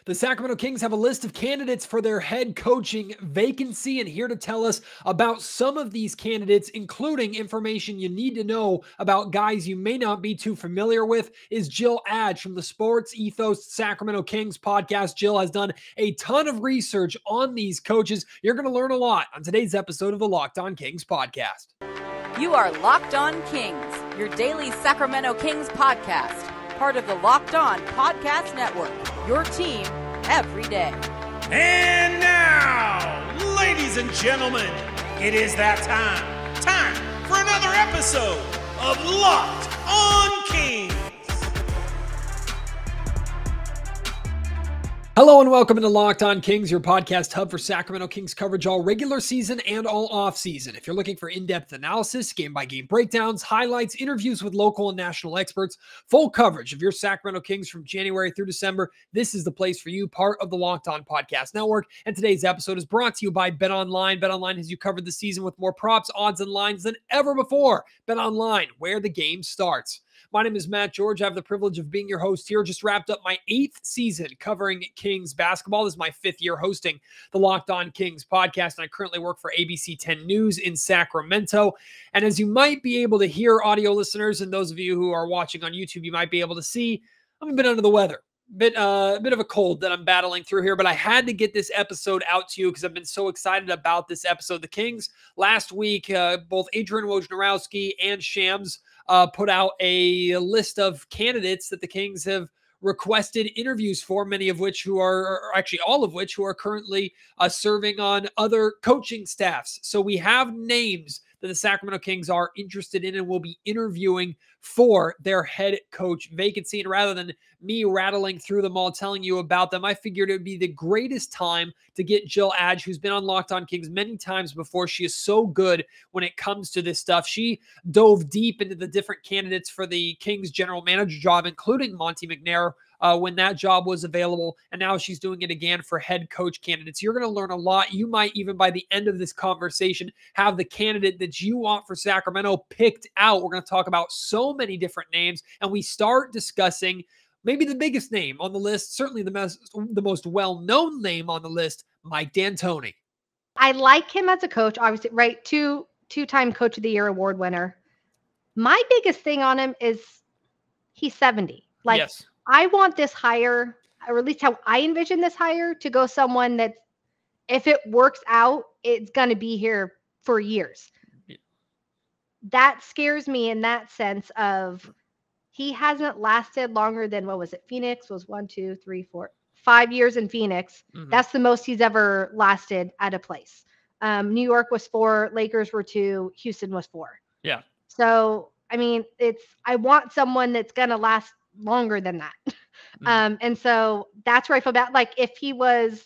The Sacramento Kings have a list of candidates for their head coaching vacancy, and here to tell us about some of these candidates, including information you need to know about guys you may not be too familiar with, is Jill Adge from the Sports Ethos Sacramento Kings podcast. Jill has done a ton of research on these coaches. You're going to learn a lot on today's episode of the Locked On Kings podcast. You are Locked On Kings, your daily Sacramento Kings podcast. Part of the Locked On Podcast Network, your team every day. And now, ladies and gentlemen, it is that time for another episode of Locked On Kings. Hello and welcome to Locked On Kings, your podcast hub for Sacramento Kings coverage all regular season and all off season. If you're looking for in-depth analysis, game-by-game breakdowns, highlights, interviews with local and national experts, full coverage of your Sacramento Kings from January through December, this is the place for you, part of the Locked On Podcast Network. And today's episode is brought to you by BetOnline. BetOnline has you covered this season with more props, odds, and lines than ever before. BetOnline, where the game starts. My name is Matt George. I have the privilege of being your host here. Just wrapped up my 8th season covering Kings basketball. This is my 5th year hosting the Locked On Kings podcast, and I currently work for ABC 10 News in Sacramento. And as you might be able to hear, audio listeners, and those of you who are watching on YouTube, you might be able to see I'm a bit under the weather. A bit of a cold that I'm battling through here, but I had to get this episode out to you because I've been so excited about this episode. The Kings last week, both Adrian Wojnarowski and Shams put out a list of candidates that the Kings have requested interviews for, many of which who are, or actually all of which who are currently serving on other coaching staffs. So we have names that the Sacramento Kings are interested in and will be interviewing for their head coach vacancy. And rather than me rattling through them all, telling you about them, I figured it would be the greatest time to get Jill Adge, who's been on Locked On Kings many times before. She is so good when it comes to this stuff. She dove deep into the different candidates for the Kings general manager job, including Monte McNair, when that job was available, and now she's doing it again for head coach candidates. You're going to learn a lot. You might even by the end of this conversation have the candidate that you want for Sacramento picked out. We're going to talk about so many different names, and we start discussing maybe the biggest name on the list, certainly the most well-known name on the list, Mike D'Antoni. I like him as a coach, obviously, right? Two-time Coach of the Year award winner. My biggest thing on him is he's 70. Yes. I want this hire, or at least how I envision this hire, to go someone that, if it works out, it's going to be here for years. Yeah. That scares me in that sense of he hasn't lasted longer than, what was it? Phoenix was 5 years in Phoenix. Mm-hmm. That's the most he's ever lasted at a place. New York was 4, Lakers were 2, Houston was 4. Yeah. So, I mean, I want someone that's going to last longer than that. And so that's where I feel bad. Like if he was,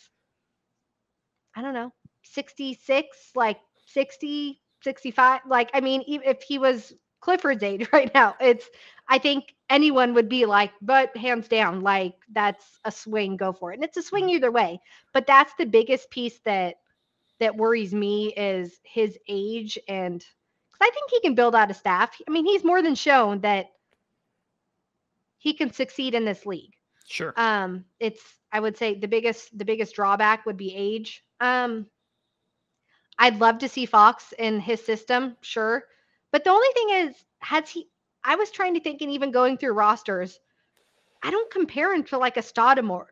I don't know, 66, like 60, 65, like, I mean, if he was Clifford's age right now, I think anyone would be like, but hands down, like that's a swing, go for it. And it's a swing either way, but that's the biggest piece that worries me is his age. And I think he can build out a staff. I mean, he's more than shown that he can succeed in this league. Sure. I would say the biggest drawback would be age. I'd love to see Fox in his system, sure. But the only thing is, I was trying to think, and even going through rosters, I don't compare him to like a Stoudemire.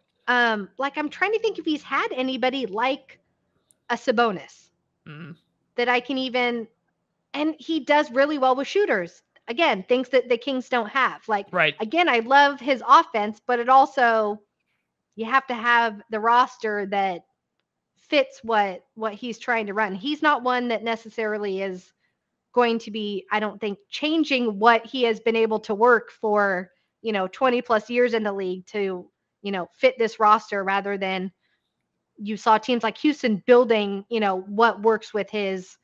Like I'm trying to think if he's had anybody like a Sabonis that I can even, and he does really well with shooters. Again, things that the Kings don't have. Like, right. Again, I love his offense, but it also, you have to have the roster that fits what he's trying to run. He's not one that necessarily is going to be, I don't think, changing what he has been able to work for, 20 plus years in the league to, fit this roster, rather than you saw teams like Houston building, what works with his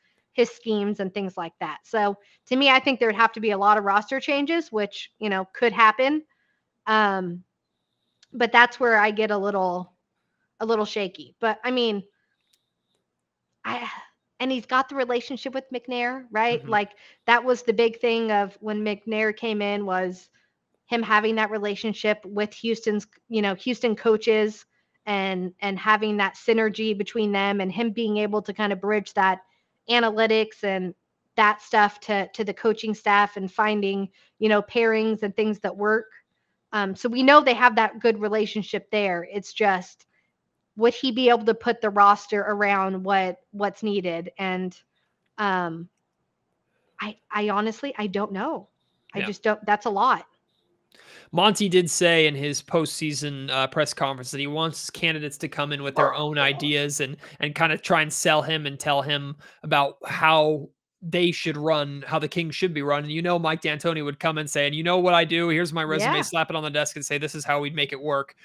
schemes and things like that. So to me, I think there'd have to be a lot of roster changes, which, could happen. But that's where I get a little shaky. But I mean, and he's got the relationship with McNair, right? Mm-hmm. Like that was the big thing of when McNair came in, was him having that relationship with Houston coaches and having that synergy between them, and him being able to kind of bridge that analytics and that stuff to the coaching staff, and finding, pairings and things that work. So we know they have that good relationship there. It's just, would he be able to put the roster around what's needed? And I honestly, I don't know. I just don't. That's a lot. Monty did say in his postseason press conference that he wants candidates to come in with their own ideas and kind of try and sell him and tell him about how they should run, how the Kings should be run. And Mike D'Antoni would come and say, and what I do, here's my resume, slap it on the desk and say, this is how we'd make it work,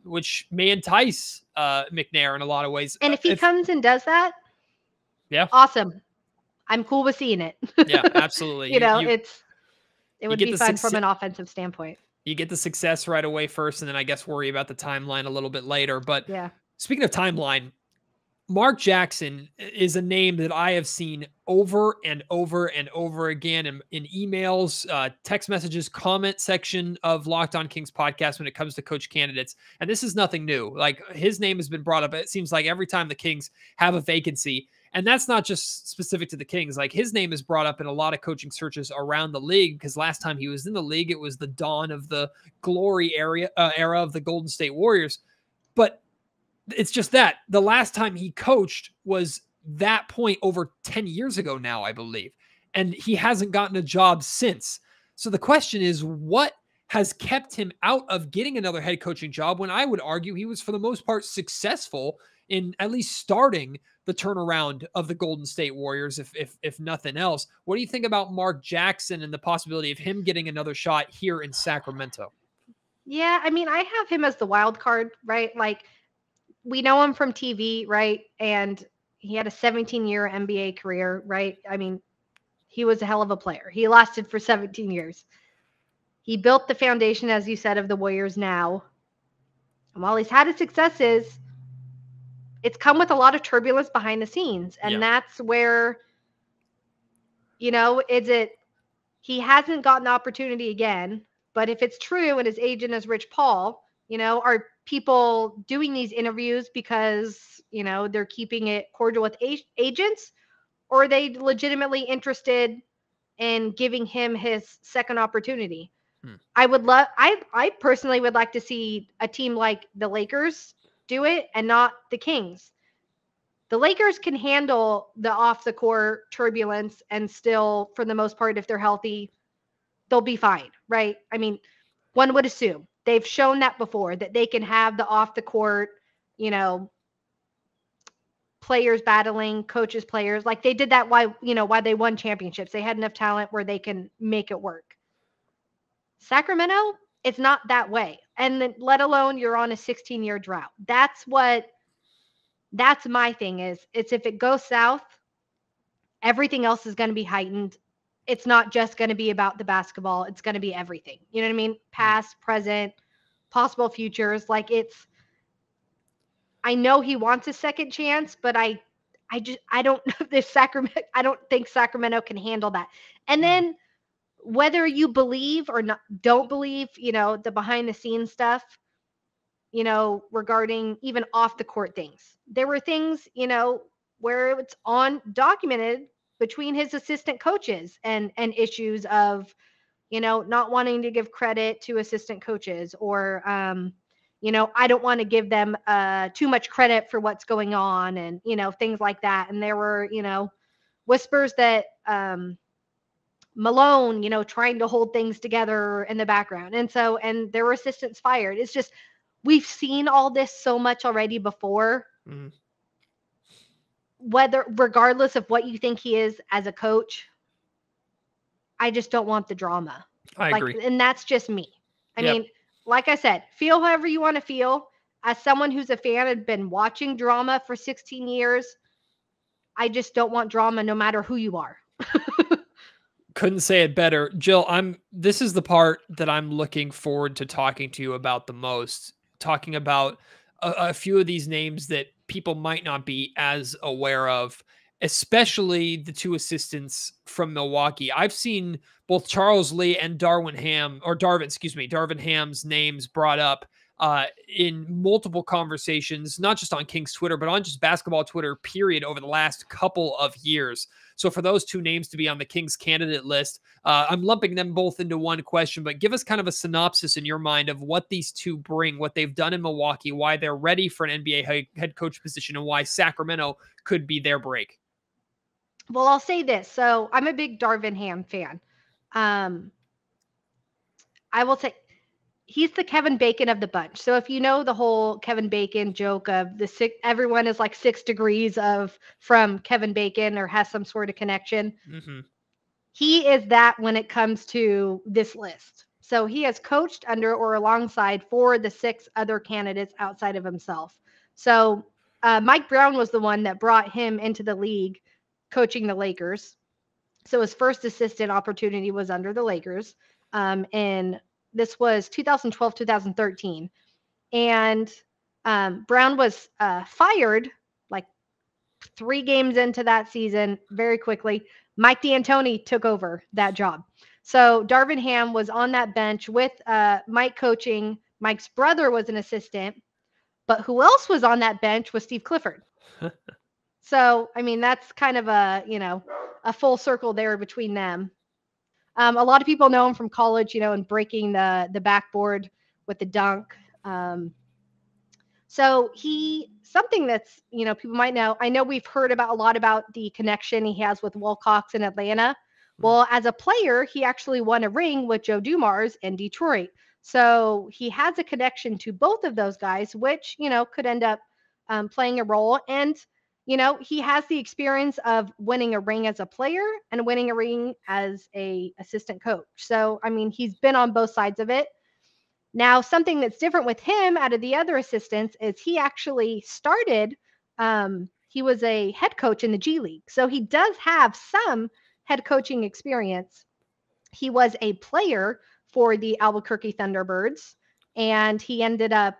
which may entice McNair in a lot of ways. And if he comes and does that, awesome. I'm cool with seeing it. Yeah, absolutely. It would be fun from an offensive standpoint. You get the success right away first, and then I guess worry about the timeline a little bit later. But speaking of timeline, Mark Jackson is a name that I have seen over and over and over again in emails, text messages, comment section of Locked On Kings podcast when it comes to coach candidates. And this is nothing new. Like, his name has been brought up. It seems like every time the Kings have a vacancy, and that's not just specific to the Kings. Like, his name is brought up in a lot of coaching searches around the league, because last time he was in the league, it was the dawn of the glory era of the Golden State Warriors. But it's just that the last time he coached was that point over 10 years ago now, I believe. And he hasn't gotten a job since. So the question is, what has kept him out of getting another head coaching job, when I would argue he was, for the most part, successful in at least starting the turnaround of the Golden State Warriors, if nothing else? What do you think about Mark Jackson and the possibility of him getting another shot here in Sacramento? Yeah, I mean, I have him as the wild card, right? Like, we know him from TV, right? And he had a 17-year NBA career, right? I mean, he was a hell of a player. He lasted for 17 years. He built the foundation, as you said, of the Warriors now. And while he's had his successes, it's come with a lot of turbulence behind the scenes. And that's where, he hasn't gotten the opportunity again. But if it's true, and his agent is Rich Paul, are people doing these interviews because, they're keeping it cordial with agents, or are they legitimately interested in giving him his second opportunity? I personally would like to see a team like the Lakers do it, and not the Kings. The Lakers can handle the off the court turbulence, and still, for the most part, if they're healthy, they'll be fine, right? I mean, one would assume. They've shown that before, that they can have the off the court, players battling, coaches, players. Like, they did that why they won championships. They had enough talent where they can make it work. Sacramento, it's not that way. And then, let alone, you're on a 16-year drought. That's my thing is, it's if it goes south, everything else is going to be heightened. It's not just going to be about the basketball. It's going to be everything. You know what I mean? Past, present, possible futures. Like, I know he wants a second chance, but I don't know if I don't think Sacramento can handle that. And then, whether you believe or not, don't believe, the behind the scenes stuff, regarding even off the court things. There were things, where it's documented between his assistant coaches, and issues of, not wanting to give credit to assistant coaches, or, I don't want to give them too much credit for what's going on, and, things like that. And there were, whispers that Malone, trying to hold things together in the background. And there were assistants fired. It's just, we've seen all this so much already before. Mm-hmm. Regardless of what you think he is as a coach, I just don't want the drama. I agree. And that's just me. I mean, like I said, feel however you want to feel. As someone who's a fan and been watching drama for 16 years, I just don't want drama no matter who you are. Couldn't say it better. Jill, this is the part that I'm looking forward to talking to you about the most, talking about a few of these names that people might not be as aware of, especially the two assistants from Milwaukee. I've seen both Charles Lee and Darvin Ham's names brought up in multiple conversations, not just on Kings Twitter, but on just basketball Twitter, period, over the last couple of years. So for those two names to be on the Kings candidate list, I'm lumping them both into one question, but give us kind of a synopsis in your mind of what these two bring, what they've done in Milwaukee, why they're ready for an NBA head coach position, and why Sacramento could be their break. Well, I'll say this. So I'm a big Darvin Ham fan. I will say he's the Kevin Bacon of the bunch. So if you know the whole Kevin Bacon joke of everyone is like 6 degrees from Kevin Bacon or has some sort of connection. Mm-hmm. He is that when it comes to this list. So he has coached under or alongside 4 of the 6 other candidates outside of himself. So Mike Brown was the one that brought him into the league coaching the Lakers. So his first assistant opportunity was under the Lakers. And this was 2012, 2013. And Brown was fired like 3 games into that season very quickly. Mike DAntoni took over that job. So Darvin Ham was on that bench with Mike coaching. Mike's brother was an assistant. But who else was on that bench was Steve Clifford. So, I mean, that's kind of a full circle there between them. A lot of people know him from college, and breaking the backboard with the dunk. So something that's, people might know, I know we've heard a lot about the connection he has with Wilcox in Atlanta. Well, as a player, he actually won a ring with Joe Dumars in Detroit. So he has a connection to both of those guys, which, could end up playing a role. And he has the experience of winning a ring as a player and winning a ring as a assistant coach. So, I mean, he's been on both sides of it. Now, something that's different with him out of the other assistants is he actually started, he was a head coach in the G League. So he does have some head coaching experience. He was a player for the Albuquerque Thunderbirds, and he ended up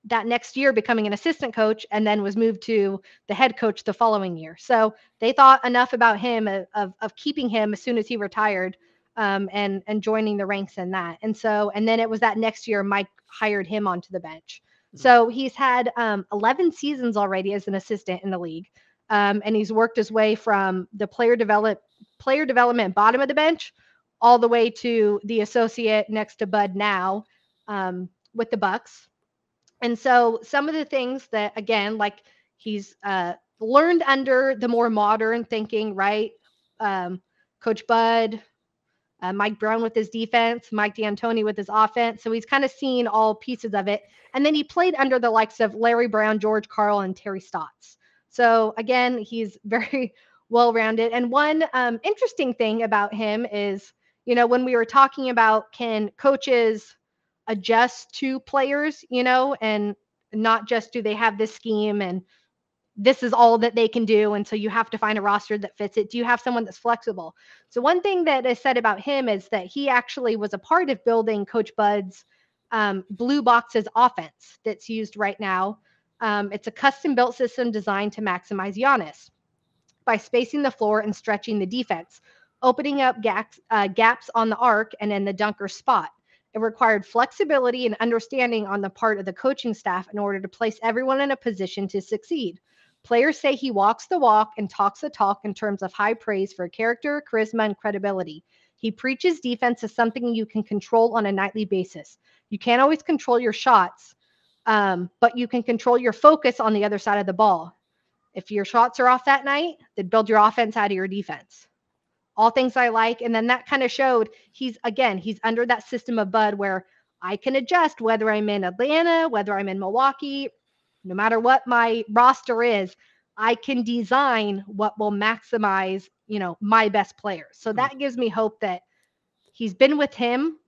that next year becoming an assistant coach, and then was moved to the head coach the following year. So they thought enough about him of keeping him as soon as he retired, and joining the ranks in that. And then it was that next year Mike hired him onto the bench. So he's had 11 seasons already as an assistant in the league. And he's worked his way from the player development bottom of the bench all the way to the associate next to Bud now, with the Bucks. And so some of the things that, again, like he's learned under the more modern thinking, right? Coach Bud, Mike Brown with his defense, Mike DAntoni with his offense. So he's kind of seen all pieces of it. And then he played under the likes of Larry Brown, George Karl, and Terry Stotts. So again, he's very well-rounded. And one interesting thing about him is, when we were talking about can coaches adjust to players, and not just do they have this scheme and this is all that they can do. And so you have to find a roster that fits it. Do you have someone that's flexible? So one thing that is said about him is that he actually was a part of building Coach Bud's Blue Boxes offense that's used right now. It's a custom built system designed to maximize Giannis by spacing the floor and stretching the defense, opening up gaps on the arc and in the dunker spot. It required flexibility and understanding on the part of the coaching staff in order to place everyone in a position to succeed. Players say he walks the walk and talks the talk in terms of high praise for character, charisma, and credibility. He preaches defense as something you can control on a nightly basis. You can't always control your shots, but you can control your focus on the other side of the ball. If your shots are off that night, then build your offense out of your defense. All things I like. And then that kind of showed he's under that system of Bud where I can adjust whether I'm in Atlanta, whether I'm in Milwaukee, no matter what my roster is, I can design what will maximize, my best players. So that gives me hope that he's been with him.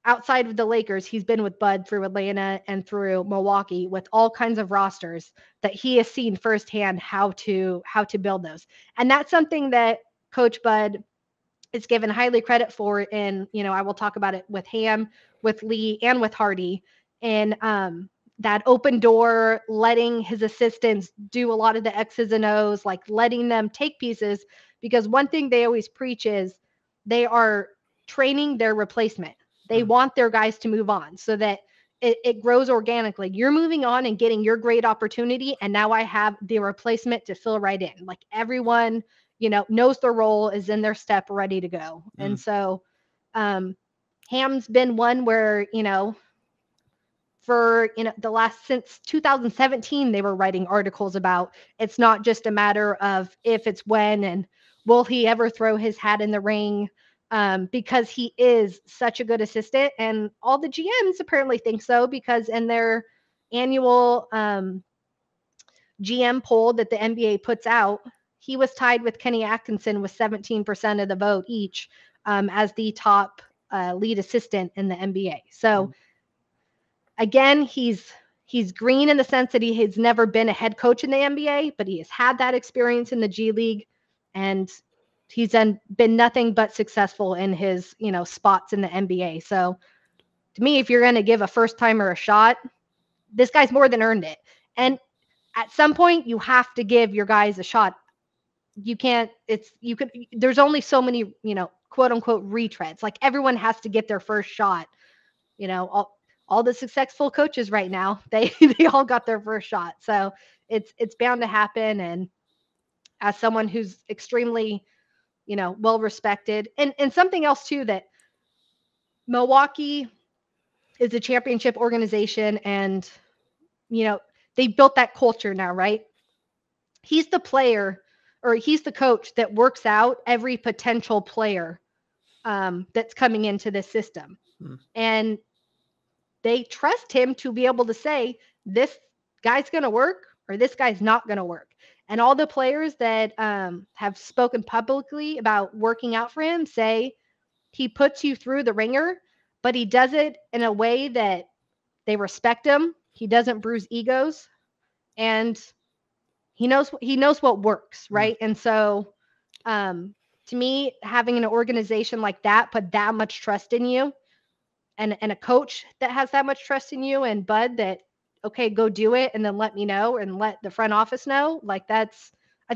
Outside of the Lakers, he's been with Bud through Atlanta and through Milwaukee with all kinds of rosters that he has seen firsthand how to build those. And that's something that Coach Bud is given highly credit for. And, I will talk about it with Ham, with Lee, and with Hardy. And that open door, letting his assistants do a lot of the X's and O's, like letting them take pieces. Because one thing they always preach is they are training their replacement. They want their guys to move on so that it grows organically. You're moving on and getting your great opportunity. And now I have the replacement to fill right in. Like everyone, knows their role, is in their step, ready to go. And so Ham's been one where, for since 2017, they were writing articles about it's not just a matter of if, it's when, and will he ever throw his hat in the ring, because he is such a good assistant. And all the GMs apparently think so, because in their annual GM poll that the NBA puts out, he was tied with Kenny Atkinson with 17% of the vote each, as the top lead assistant in the NBA. So again, he's green in the sense that he has never been a head coach in the NBA, but he has had that experience in the G League, and he's been nothing but successful in his, spots in the NBA. So to me, if you're going to give a first timer a shot, this guy's more than earned it. And at some point you have to give your guys a shot. You can't, there's only so many, quote unquote retreads. Like everyone has to get their first shot. All the successful coaches right now, they all got their first shot. So it's bound to happen. And as someone who's extremely, well respected, and something else too, that Milwaukee is a championship organization, and they built that culture now, right? He's the player, or he's the coach that works out every potential player that's coming into this system. And they trust him to be able to say, this guy's going to work or this guy's not going to work. And all the players that have spoken publicly about working out for him say he puts you through the ringer, but he does it in a way that they respect him. He doesn't bruise egos, and he knows what works, right? And so to me, having an organization like that put that much trust in you, and a coach that has that much trust in you, and Bud that, okay, go do it, and then let me know and let the front office know, like I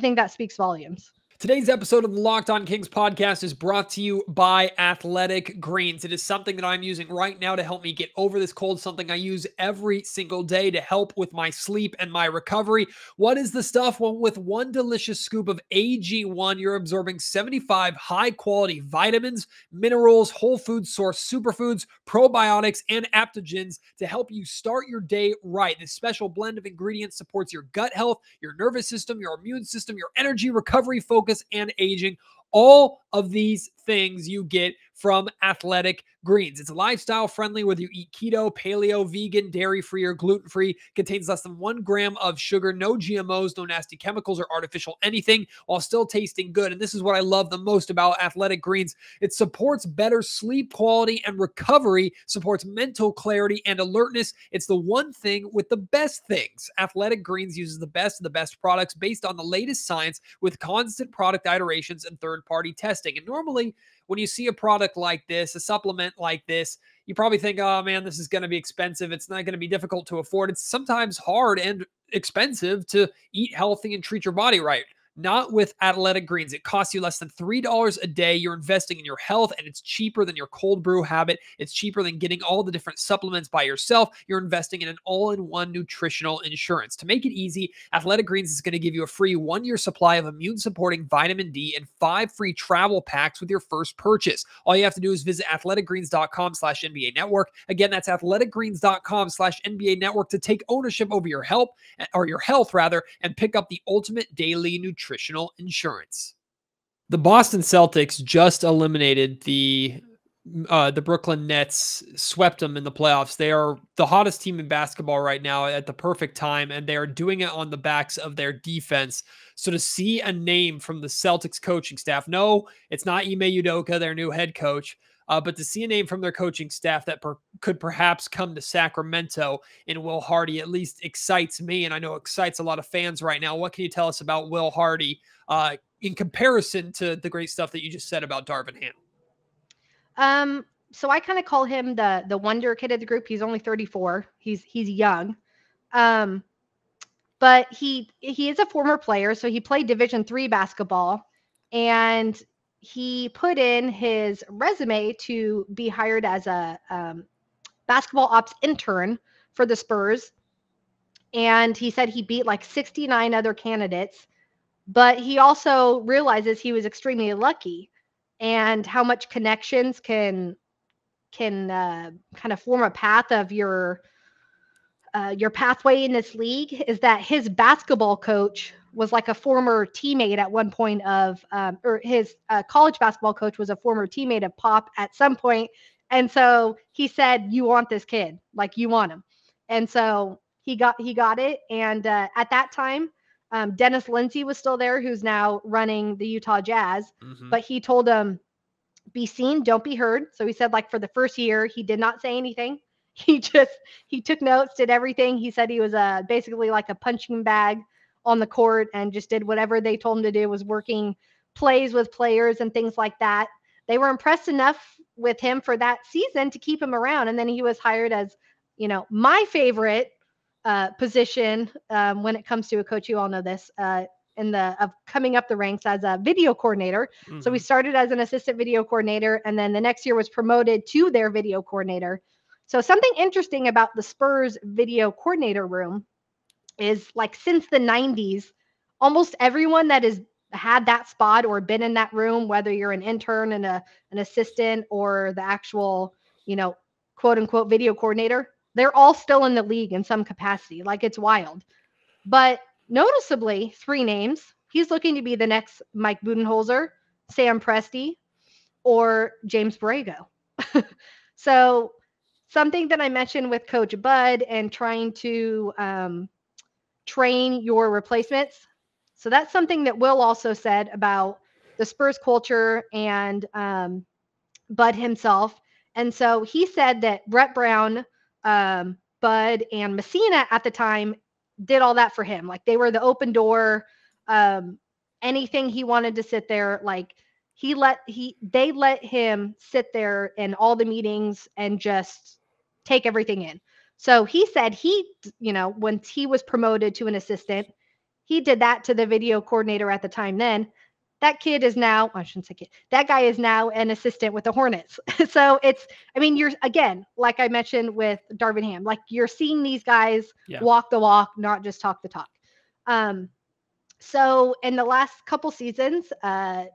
think that speaks volumes. Today's episode of the Locked On Kings podcast is brought to you by Athletic Greens. It is something that I'm using right now to help me get over this cold, something I use every single day to help with my sleep and my recovery. What is the stuff? Well, with one delicious scoop of AG1, you're absorbing 75 high-quality vitamins, minerals, whole food source superfoods, probiotics, and adaptogens to help you start your day right. This special blend of ingredients supports your gut health, your nervous system, your immune system, your energy, recovery, focus, and aging. All of these things you get from Athletic Greens. It's lifestyle friendly, whether you eat keto, paleo, vegan, dairy-free, or gluten-free. Contains less than 1 gram of sugar, no GMOs, no nasty chemicals or artificial anything, while still tasting good. And this is what I love the most about Athletic Greens. It supports better sleep quality and recovery, supports mental clarity and alertness. It's the one thing with the best things. Athletic Greens uses the best of the best products based on the latest science with constant product iterations and third-party testing. And normally, when you see a product like this, a supplement like this, you probably think, oh man, this is going to be expensive. It's not going to be difficult to afford. It's sometimes hard and expensive to eat healthy and treat your body right. Not with Athletic Greens. It costs you less than $3 a day. You're investing in your health, and it's cheaper than your cold brew habit. It's cheaper than getting all the different supplements by yourself. You're investing in an all-in-one nutritional insurance. To make it easy, Athletic Greens is going to give you a free 1-year supply of immune-supporting vitamin D and 5 free travel packs with your first purchase. All you have to do is visit athleticgreens.com/NBA Network. Again, that's athleticgreens.com/NBA Network to take ownership over your health, and pick up the ultimate daily nutritional insurance. The Boston Celtics just eliminated the Brooklyn Nets, swept them in the playoffs. They are the hottest team in basketball right now at the perfect time, and they are doing it on the backs of their defense. So to see a name from the Celtics coaching staff, no, it's not Ime Udoka, their new head coach, but to see a name from their coaching staff that could perhaps come to Sacramento in Will Hardy at least excites me, and I know excites a lot of fans right now. What can you tell us about Will Hardy in comparison to the great stuff that you just said about Darvin Ham? So I kind of call him the wonder kid of the group. He's only 34. He's young. But he is a former player, so he played Division III basketball, and he put in his resume to be hired as a basketball ops intern for the Spurs. And he said he beat like 69 other candidates, but he also realizes he was extremely lucky and how much connections can kind of form a path of your pathway in this league. Is that his basketball coach was like a former teammate at one point of, or his college basketball coach was a former teammate of Pop at some point. And so he said, you want this kid, like you want him. And so he got it. And at that time, Dennis Lindsey was still there, who's now running the Utah Jazz. Mm-hmm. But he told him, be seen, don't be heard. So he said, like, for the first year, he did not say anything. He took notes, did everything. He said he was basically like a punching bag on the court and just did whatever they told him to do, was working plays with players and things like that. They were impressed enough with him for that season to keep him around. And then he was hired as, my favorite position when it comes to a coach. You all know this, of coming up the ranks as a video coordinator. Mm-hmm. So we started as an assistant video coordinator, and then the next year was promoted to their video coordinator. So something interesting about the Spurs video coordinator room is, like, since the 90s, almost everyone that has had that spot or been in that room, whether you're an intern and an assistant or the actual, quote unquote video coordinator, they're all still in the league in some capacity. Like, it's wild. But noticeably, 3 names. He's looking to be the next Mike Budenholzer, Sam Presti, or James Borrego. So something that I mentioned with Coach Bud and trying to train your replacements. So that's something that Will also said about the Spurs culture and Bud himself. And so he said that Brett Brown, Bud, and Messina at the time did all that for him. Like, they were the open door. Anything he wanted to sit there, like, they let him sit there in all the meetings and just take everything in. So he said when he was promoted to an assistant, he did that to the video coordinator at the time. Then that kid is now, I shouldn't say kid, that guy is now an assistant with the Hornets. So you're, again, like I mentioned with Darvin Ham, like, you're seeing these guys walk the walk, not just talk the talk. So in the last couple seasons,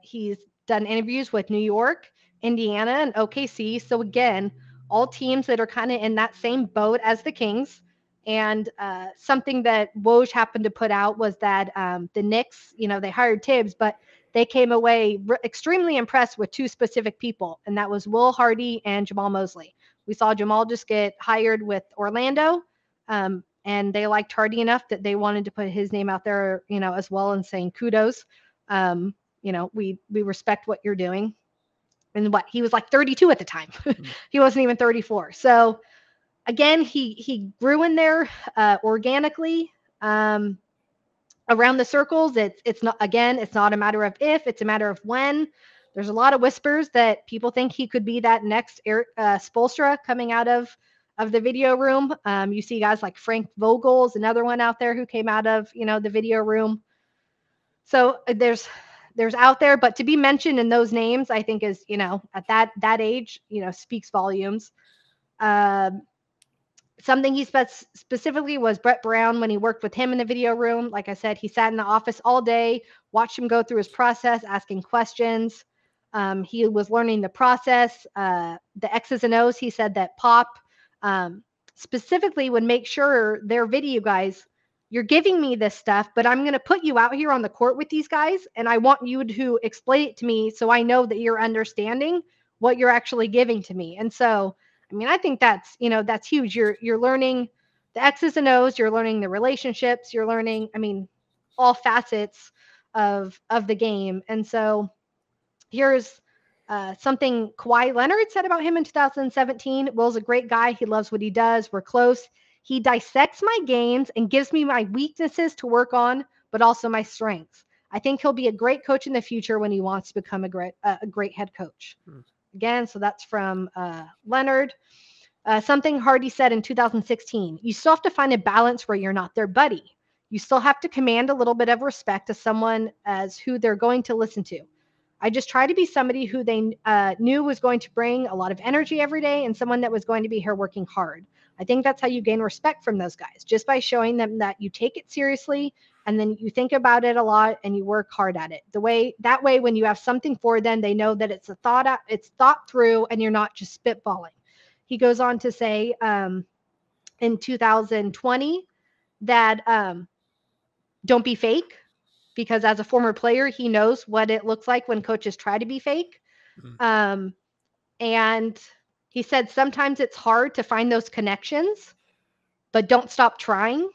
he's done interviews with New York, Indiana, and OKC. So again, all teams that are kind of in that same boat as the Kings. And something that Woj happened to put out was that the Knicks, they hired Tibbs, but they came away extremely impressed with 2 specific people, and that was Will Hardy and Jamal Mosley. We saw Jamal just get hired with Orlando, and they liked Hardy enough that they wanted to put his name out there, as well, and saying kudos. We respect what you're doing. And he was like 32 at the time. He wasn't even 34. So again, he grew in there organically. Around the circles, it's not a matter of if, it's a matter of when. There's a lot of whispers that people think he could be that next Spoelstra coming out of the video room. You see guys like Frank Vogel's another one out there who came out of the video room. So there's out there, but to be mentioned in those names, I think is at that age speaks volumes. Something he specifically was Brett Brown when he worked with him in the video room. Like I said, he sat in the office all day, watched him go through his process, asking questions. He was learning the process, the X's and O's. He said that Pop specifically would make sure their video guys, you're giving me this stuff, but I'm going to put you out here on the court with these guys, and I want you to explain it to me so I know that you're understanding what you're actually giving to me. And so, I think that's huge. You're learning the X's and O's, you're learning the relationships, you're learning, all facets of the game. And so here's something Kawhi Leonard said about him in 2017. Will's a great guy. He loves what he does. We're close. He dissects my games and gives me my weaknesses to work on, but also my strengths. I think he'll be a great coach in the future when he wants to become a great head coach. Again, so that's from Leonard. Something Hardy said in 2016, you still have to find a balance where you're not their buddy. You still have to command a little bit of respect to someone as who they're going to listen to. I just try to be somebody who they knew was going to bring a lot of energy every day and someone that was going to be here working hard. I think that's how you gain respect from those guys, just by showing them that you take it seriously and then you think about it a lot and you work hard at it. That way, when you have something for them, they know that it's thought through and you're not just spitballing. He goes on to say in 2020 that don't be fake, because as a former player, he knows what it looks like when coaches try to be fake. And he said sometimes it's hard to find those connections, but don't stop trying.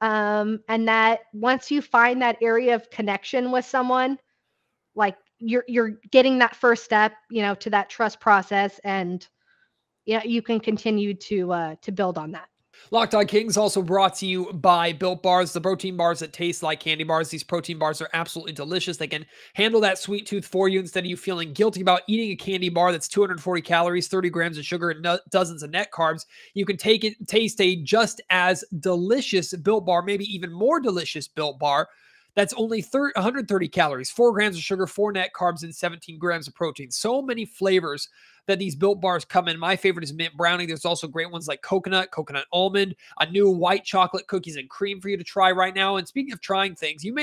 And that once you find that area of connection with someone, like you're getting that first step, to that trust process, and you can continue to build on that. Locked On Kings also brought to you by Built Bars, the protein bars that taste like candy bars. These protein bars are absolutely delicious. They can handle that sweet tooth for you instead of you feeling guilty about eating a candy bar that's 240 calories, 30 grams of sugar, and dozens of net carbs. You can taste a just as delicious Built Bar, maybe even more delicious Built Bar. That's only 130 calories, 4 grams of sugar, 4 net carbs, and 17 grams of protein. So many flavors that these Built Bars come in. My favorite is mint brownie. There's also great ones like coconut almond, a new white chocolate cookies and cream for you to try right now. And speaking of trying things, you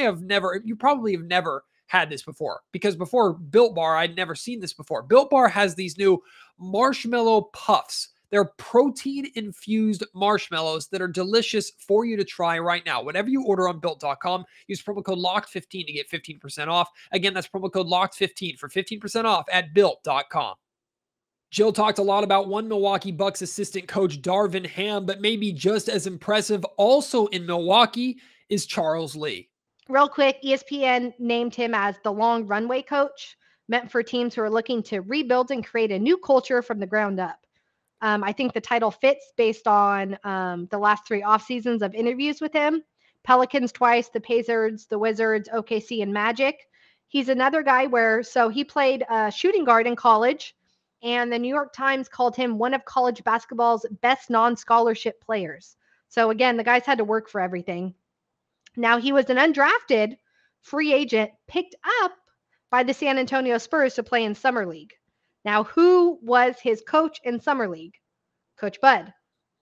probably have never had this before, because before Built Bar, I'd never seen this before. Built Bar has these new marshmallow puffs. They're protein-infused marshmallows that are delicious for you to try right now. Whatever you order on Built.com, use promo code LOCKED15 to get 15% off. Again, that's promo code LOCKED15 for 15% off at Built.com. Jill talked a lot about one Milwaukee Bucks assistant coach, Darvin Ham, but maybe just as impressive also in Milwaukee is Charles Lee. Real quick, ESPN named him as the long runway coach, meant for teams who are looking to rebuild and create a new culture from the ground up. I think the title fits based on the last 3 off seasons of interviews with him. Pelicans twice, the Pacers, the Wizards, OKC, and Magic. He's another guy so he played shooting guard in college, and the New York Times called him one of college basketball's best non-scholarship players. So again, the guy's had to work for everything. Now, he was an undrafted free agent picked up by the San Antonio Spurs to play in Summer League. Now, who was his coach in Summer League? Coach Bud.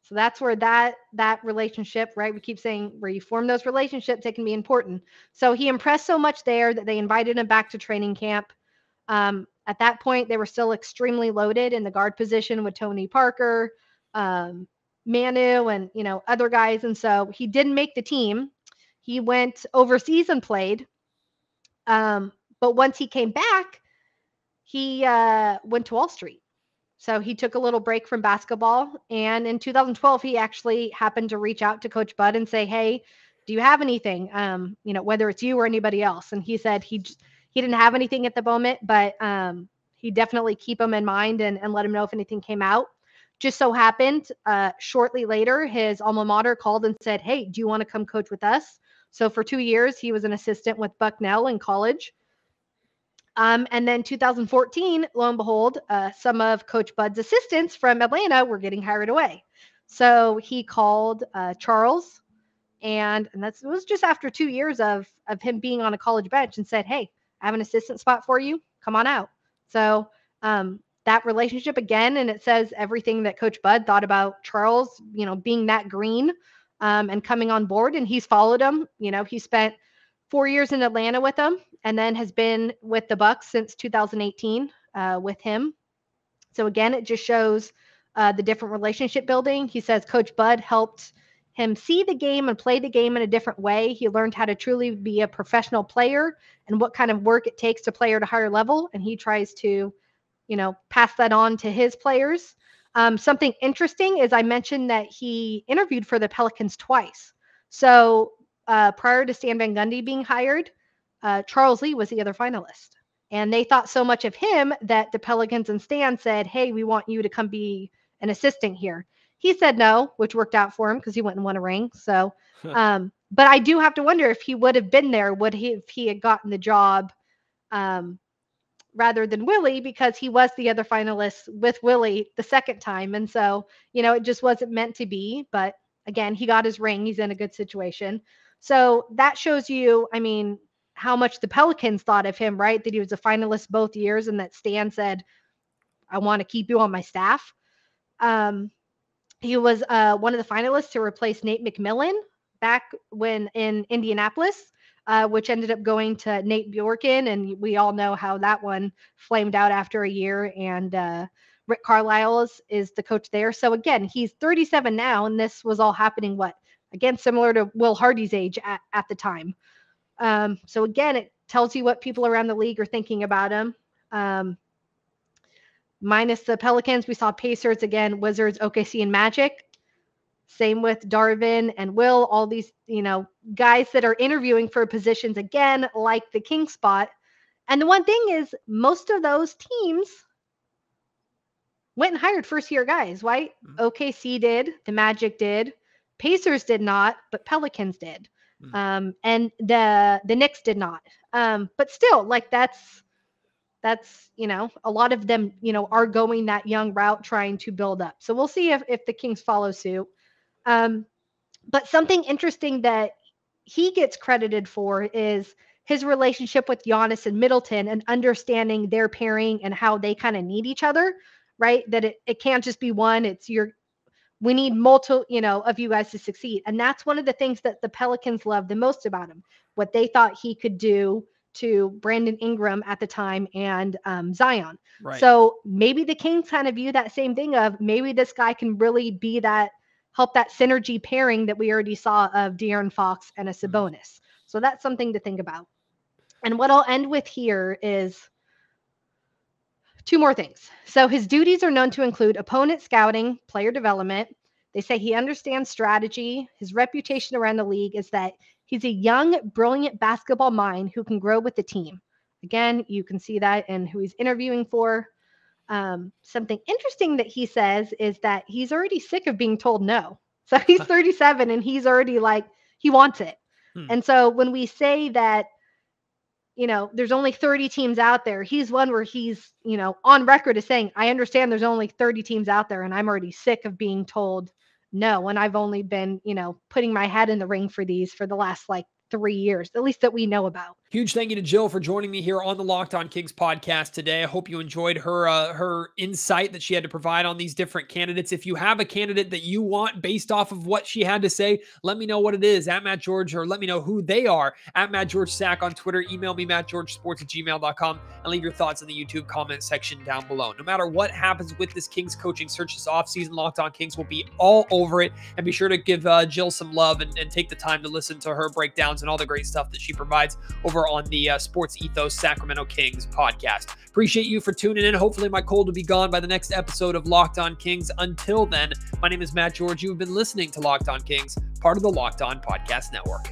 So that's where that relationship, right? We keep saying where you form those relationships, it can be important. So he impressed so much there that they invited him back to training camp. At that point, they were still extremely loaded in the guard position with Tony Parker, Manu, and other guys. And so he didn't make the team. He went overseas and played. But once he came back, he went to Wall Street. So he took a little break from basketball. And in 2012, he actually happened to reach out to Coach Bud and say, hey, do you have anything, whether it's you or anybody else? And he said he didn't have anything at the moment, but he'd definitely keep him in mind and let him know if anything came out. Just so happened, shortly later, his alma mater called and said, hey, do you want to come coach with us? So for 2 years, he was an assistant with Bucknell in college. And then 2014, lo and behold, some of Coach Bud's assistants from Atlanta were getting hired away. So he called Charles, and it was just after 2 years of him being on a college bench, and said, hey, I have an assistant spot for you. Come on out. So that relationship again, and it says everything that Coach Bud thought about Charles, being that green and coming on board, and he's followed him. He spent 4 years in Atlanta with him, and then has been with the Bucks since 2018 with him. So again, it just shows the different relationship building. He says Coach Bud helped him see the game and play the game in a different way. He learned how to truly be a professional player and what kind of work it takes to play at a higher level. And he tries to, pass that on to his players. Something interesting is I mentioned that he interviewed for the Pelicans twice. So prior to Stan Van Gundy being hired, Charles Lee was the other finalist. And they thought so much of him that the Pelicans and Stan said, hey, we want you to come be an assistant here. He said no, which worked out for him because he went and won a ring. So, but I do have to wonder if he would have been there, if he had gotten the job rather than Willie, because he was the other finalist with Willie the second time. And so, it just wasn't meant to be. But again, he got his ring. He's in a good situation. So that shows you, how much the Pelicans thought of him, right? That he was a finalist both years and that Stan said, I want to keep you on my staff. He was one of the finalists to replace Nate McMillan back when in Indianapolis, which ended up going to Nate Bjorken. And we all know how that one flamed out after a year. And Rick Carlisle is the coach there. So again, he's 37 now, and this was all happening, again, similar to Will Hardy's age at the time. So again, it tells you what people around the league are thinking about him. Minus the Pelicans, we saw Pacers again, Wizards, OKC, and Magic. Same with Darvin and Will, all these, guys that are interviewing for positions again, like the King spot. And the one thing is, most of those teams went and hired first-year guys, right? OKC did, the Magic did, Pacers did not, but Pelicans did. And the Knicks did not. But still, that's a lot of them, are going that young route trying to build up. So we'll see if the Kings follow suit. But something interesting that he gets credited for is his relationship with Giannis and Middleton and understanding their pairing and how they kind of need each other, right? That it can't just be one. We need multiple, of you guys to succeed. And that's one of the things that the Pelicans loved the most about him, what they thought he could do to Brandon Ingram at the time and Zion. Right. So maybe the Kings kind of view that same thing of maybe this guy can really be help that synergy pairing that we already saw of De'Aaron Fox and a Sabonis. So that's something to think about. And what I'll end with here is two more things. So his duties are known to include opponent scouting, player development. They say he understands strategy. His reputation around the league is that he's a young, brilliant basketball mind who can grow with the team. Again, you can see that in who he's interviewing for. Something interesting that he says is that he's already sick of being told no. So he's 37 and he's already he wants it. And so when we say that, there's only 30 teams out there, he's one where he's, on record as saying, I understand there's only 30 teams out there and I'm already sick of being told no. And I've only been, putting my head in the ring for the last 3 years, at least that we know about. Huge thank you to Jill for joining me here on the Locked On Kings podcast today. I hope you enjoyed her insight that she had to provide on these different candidates. If you have a candidate that you want based off of what she had to say, let me know what it is at Matt George, or let me know who they are at Matt George Sack on Twitter. Email me mattgeorgesports@gmail.com and leave your thoughts in the YouTube comment section down below. No matter what happens with this Kings coaching search this offseason, Locked On Kings will be all over it. And be sure to give Jill some love and take the time to listen to her breakdowns and all the great stuff that she provides over on the Sports Ethos Sacramento Kings podcast. Appreciate you for tuning in. Hopefully my cold will be gone by the next episode of Locked On Kings. Until then, my name is Matt George. You've been listening to Locked On Kings, part of the Locked On Podcast Network.